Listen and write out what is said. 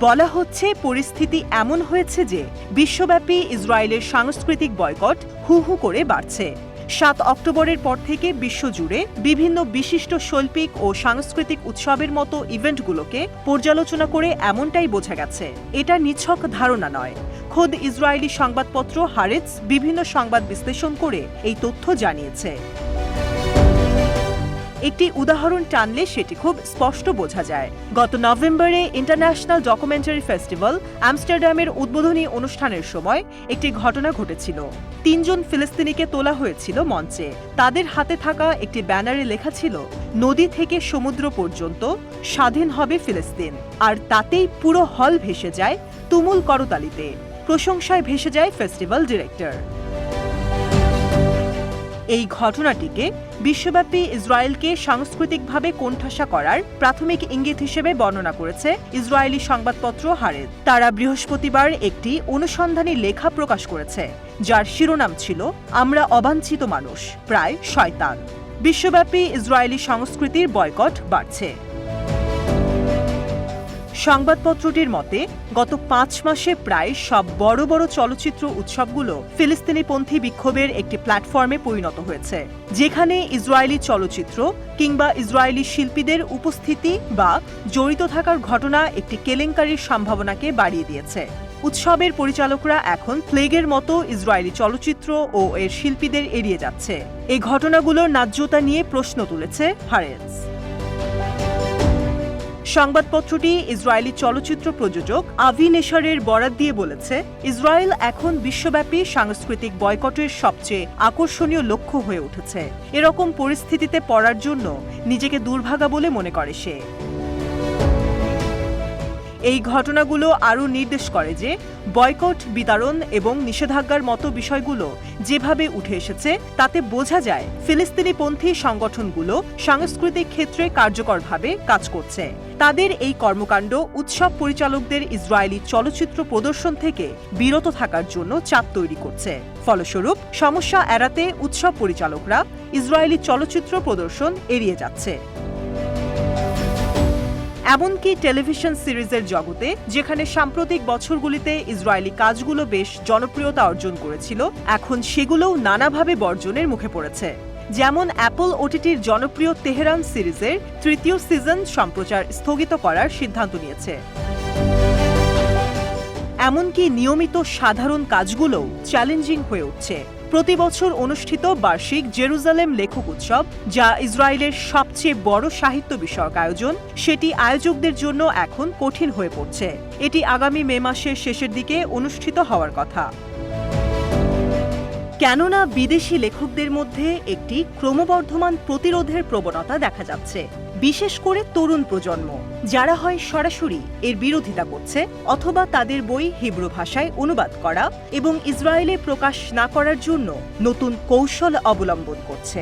বলা হচ্ছে পরিস্থিতি এমন হয়েছে যে বিশ্বব্যাপী ইসরায়েলের সাংস্কৃতিক বয়কট হু হু করে বাড়ছে। ৭ অক্টোবরের পর থেকে বিশ্বজুড়ে বিভিন্ন বিশিষ্ট শৈল্পিক ও সাংস্কৃতিক উৎসবের মতো ইভেন্টগুলোকে পর্যালোচনা করে এমনটাই বোঝা গেছে। এটা নিছক ধারণা নয়, খোদ ইসরায়েলি সংবাদপত্র হারেটস বিভিন্ন সংবাদ বিশ্লেষণ করে এই তথ্য জানিয়েছে। একটি উদাহরণ টানলে সেটি খুব স্পষ্ট বোঝা যায়। গত নভেম্বরে ইন্টারন্যাশনাল ডকুমেন্টারি ফেস্টিভ্যাল আমস্টারডামের উদ্বোধনী অনুষ্ঠানের সময় একটি ঘটনা ঘটেছিল। ৩ জন ফিলিস্তিনিকে তোলা হয়েছিল মঞ্চে। তাদের হাতে থাকা একটি ব্যানারে লেখা ছিল, নদী থেকে সমুদ্র পর্যন্ত স্বাধীন হবে ফিলিস্তিন। আর তাতেই পুরো হল ভেসে যায় তুমুল করতালিতে। প্রশংসায় ভেসে যায় ফেস্টিভ্যাল ডিরেক্টর। এই ঘটনাটিকে বিশ্বব্যাপী ইসরায়েলকে সাংস্কৃতিকভাবে কোণঠাসা করার প্রাথমিক ইঙ্গিত হিসেবে বর্ণনা করেছে ইসরায়েলি সংবাদপত্র হারেদ। তারা বৃহস্পতিবার একটি অনুসন্ধানী লেখা প্রকাশ করেছে, যার শিরোনাম ছিল, আমরা অবাঞ্ছিত মানুষ, প্রায় শয়তান। বিশ্বব্যাপী ইসরায়েলি সংস্কৃতির বয়কট বাড়ছে। সংবাদপত্রটির মতে, গত ৫ মাসে প্রায় সব বড় বড় চলচ্চিত্র উৎসবগুলো ফিলিস্তিনিপন্থী বিক্ষোভের একটি প্ল্যাটফর্মে পরিণত হয়েছে, যেখানে ইসরায়েলি চলচ্চিত্র কিংবা ইসরায়েলি শিল্পীদের উপস্থিতি বা জড়িত থাকার ঘটনা একটি কেলেঙ্কারির সম্ভাবনাকে বাড়িয়ে দিয়েছে। উৎসবের পরিচালকরা এখন প্লেগের মতো ইসরায়েলি চলচ্চিত্র ও এর শিল্পীদের এড়িয়ে যাচ্ছে। এই ঘটনাগুলোর ন্যায্যতা নিয়ে প্রশ্ন তুলেছে হারেটস। সংবাদপত্রটি ইসরায়েলি চলচ্চিত্র প্রযোজক আভি নেশারের বরাত দিয়ে বলেছে, ইসরায়েল এখন বিশ্বব্যাপী সাংস্কৃতিক বয়কটের সবচেয়ে আকর্ষণীয় লক্ষ্য হয়ে উঠেছে। এরকম পরিস্থিতিতে পড়ার জন্য নিজেকে দুর্ভাগা বলে মনে করে সে। এই ঘটনাগুলো আরও নির্দেশ করে যে বয়কট, বিতরণ এবং নিষেধাজ্ঞার মতো বিষয়গুলো যেভাবে উঠে এসেছে তাতে বোঝা যায় ফিলিস্তিনিপন্থী সংগঠনগুলো সাংস্কৃতিক ক্ষেত্রে কার্যকরভাবে কাজ করছে। তাদের এই কর্মকাণ্ড উৎসব পরিচালকদের ইসরায়েলি চলচ্চিত্র প্রদর্শন থেকে বিরত থাকার জন্য চাপ তৈরি করছে। ফলস্বরূপ সমস্যা এড়াতে উৎসব পরিচালকরা ইসরায়েলি চলচ্চিত্র প্রদর্শন এড়িয়ে যাচ্ছে। এমনকি টেলিভিশন সিরিজের জগতে, যেখানে সাম্প্রতিক বছরগুলিতে ইসরায়েলি কাজগুলো বেশ জনপ্রিয়তা অর্জন করেছিল, এখন সেগুলোও নানাভাবে বর্জনের মুখে পড়েছে। যেমন অ্যাপল ওটিটির জনপ্রিয় তেহরান সিরিজের ৩য় সিজন সম্প্রচার স্থগিত করার সিদ্ধান্ত নিয়েছে। এমনকি নিয়মিত সাধারণ কাজগুলোও চ্যালেঞ্জিং হয়ে উঠছে। প্রতি বছর অনুষ্ঠিত বার্ষিক জেরুজালেম লেখক উৎসব, যা ইসরায়েলের সবচেয়ে বড় সাহিত্য বিষয়ক আয়োজন, সেটি আয়োজকদের জন্য এখন কঠিন হয়ে পড়ছে। এটি আগামী মে মাসের শেষের দিকে অনুষ্ঠিত হওয়ার কথা। কেননা বিদেশি লেখকদের মধ্যে একটি ক্রমবর্ধমান প্রতিরোধের প্রবণতা দেখা যাচ্ছে, বিশেষ করে তরুণ প্রজন্ম, যারা হয় সরাসরি এর বিরোধিতা করছে অথবা তাদের বই হিব্রু ভাষায় অনুবাদ করা এবং ইসরায়েলে প্রকাশ না করার জন্য নতুন কৌশল অবলম্বন করছে।